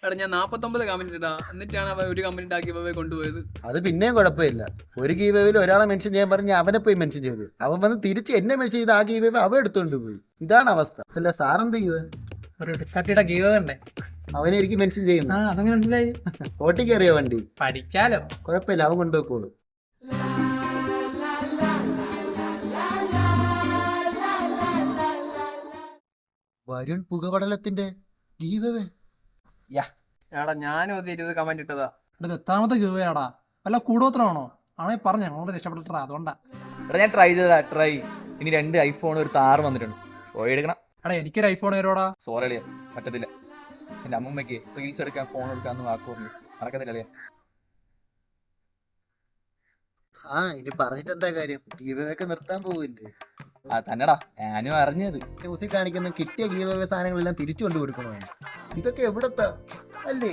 എടാ ഞാൻ 49 കമന്റ് ഇടാ, എന്നിട്ടാണ് അവ ഒരു കമന്റ് ആക്കി അവ കൊണ്ടുപോയത്. അത് പിന്നെയും കുഴപ്പമില്ല. ഒരു ഗീവേവിൽ ഒരാളെ മെൻഷൻ ചെയ്യാൻ പറഞ്ഞ് അവനെ പോയി മെൻഷൻ ചെയ്ത് അവൻ വന്ന് തിരിച്ച് എന്നെ മെൻഷൻ ചെയ്ത് ആ ഗീവേവ് അവ എടുത്തോണ്ട് പോയി. ഇതാണ് അവസ്ഥ. അല്ല സാറെന്ത് ചെയ്യുക? ഒരു ഡിസാർട്ടിയുടെ ഗീവ് ഉണ്ടേ, അവനെ എനിക്ക് മെൻഷൻ ചെയ്യുന്നു. അതങ്ങനെ മനസ്സിലായി. ഓട്ടി കയറിയോ വണ്ടി? പഠിക്കാലോ. കുഴപ്പമില്ല, അവൻ കൊണ്ടുപോയിക്കോളൂ. വരുൺ പുകപടലത്തിന്റെ ഗീവേ. എടാ ഞാനും അത് 20 കമന്റ് ഇട്ടതാ. ഇത് എത്രാമത്തെ ഗീവ് ആടാ? വല്ല കൂടോത്രമാണോ? ആണെങ്കിൽ പറഞ്ഞു, ഞങ്ങളോട് രക്ഷപ്പെട്ടിട്ടാ. അതുകൊണ്ടാ എടാ ഞാൻ ട്രൈ ചെയ്താ ഇനി 2 ഐഫോൺ ഒരു താറ് വന്നിട്ടുണ്ട്, പോയി എടുക്കണം. എടാ എനിക്കൊരു ഐഫോൺ തരുവാടാ. സോറി അളിയാ, പറ്റത്തില്ല. എന്റെ അമ്മമ്മയ്ക്ക് റീൽസ് എടുക്കാൻ ഫോൺ എടുക്കാന്ന് വാക്ക് പറഞ്ഞു, നടക്കത്തില്ല അളിയാ. ആ ഇനി പറഞ്ഞിട്ട് എന്താ കാര്യം? ഗീവൊക്കെ നിർത്താൻ പോവില്ലേ? ആ തന്നെടാ ഞാനും അറിഞ്ഞത്. മ്യൂസിക് കാണിക്കുന്ന കിട്ടിയ ഗീവേ സാധനങ്ങളെല്ലാം തിരിച്ചു കൊണ്ട് കൊടുക്കണോ? ഇതൊക്കെ എവിടത്താ അല്ലേ?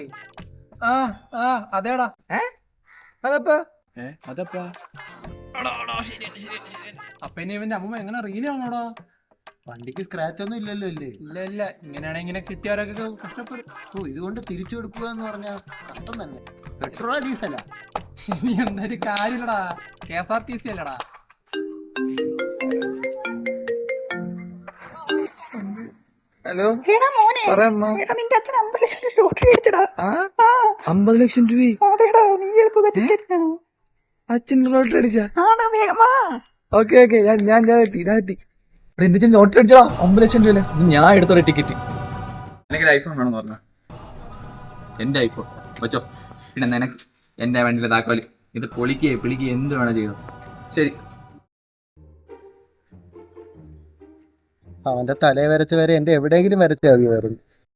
അതേടാ. അതപ്പാ അപ്പൊ ഇനി ഇവന്റെ അമ്മ എങ്ങനെ റീൽ ആണോടാ? വണ്ടിക്ക് സ്ക്രാച്ച് ഒന്നും ഇല്ലല്ലോ അല്ലേ? ഇല്ല, ഇങ്ങനെയാണെങ്കിൽ ഇങ്ങനെ കിട്ടിയവരൊക്കെ കഷ്ടപ്പെടും. ഓ ഇതുകൊണ്ട് തിരിച്ചു കൊടുക്കുക എന്ന് പറഞ്ഞാൽ കഷ്ടം തന്നെ. പെട്രോളാ ഡീസലാ? ഇനി എന്തൊരു കാര്യമില്ലടാ, KSRTC അല്ലടാ. ഹലോ എടാ മോനെ, പറയമ്മ. എടാ നിന്റെ അച്ഛൻ 50 ലക്ഷം ലോട്ടറി അടിച്ചടാ. 50 ലക്ഷം രൂപ അതെടാ, നീ എളുപ്പം ടിക്കറ്റ്. അച്ഛൻ ലോട്ടറി അടിച്ചാ? ആടാ വേഗം വാ. ഓക്കെ ഞാൻ എത്തി. എന്റെ ലോട്ടറി അടിച്ചാ 50 ലക്ഷം രൂപ. ഇത് ഞാൻ എടുത്തൊരു ടിക്കറ്റ്. എനിക്ക് ഐഫോൺ വേണമെന്ന് പറഞ്ഞു. എന്റെ ഐഫോൺ വെച്ചോ. പിന്നെ നിനക്ക് എന്റെ വണ്ടിയിലെ താക്കോല്. ഇത് പിളിക്കുക എന്ത് വേണം ചെയ്തു. ശരി. അവന്റെ തലയെ വരച്ച വരെ എന്റെ എവിടെയെങ്കിലും വരച്ചാൽ മതി. വേറെ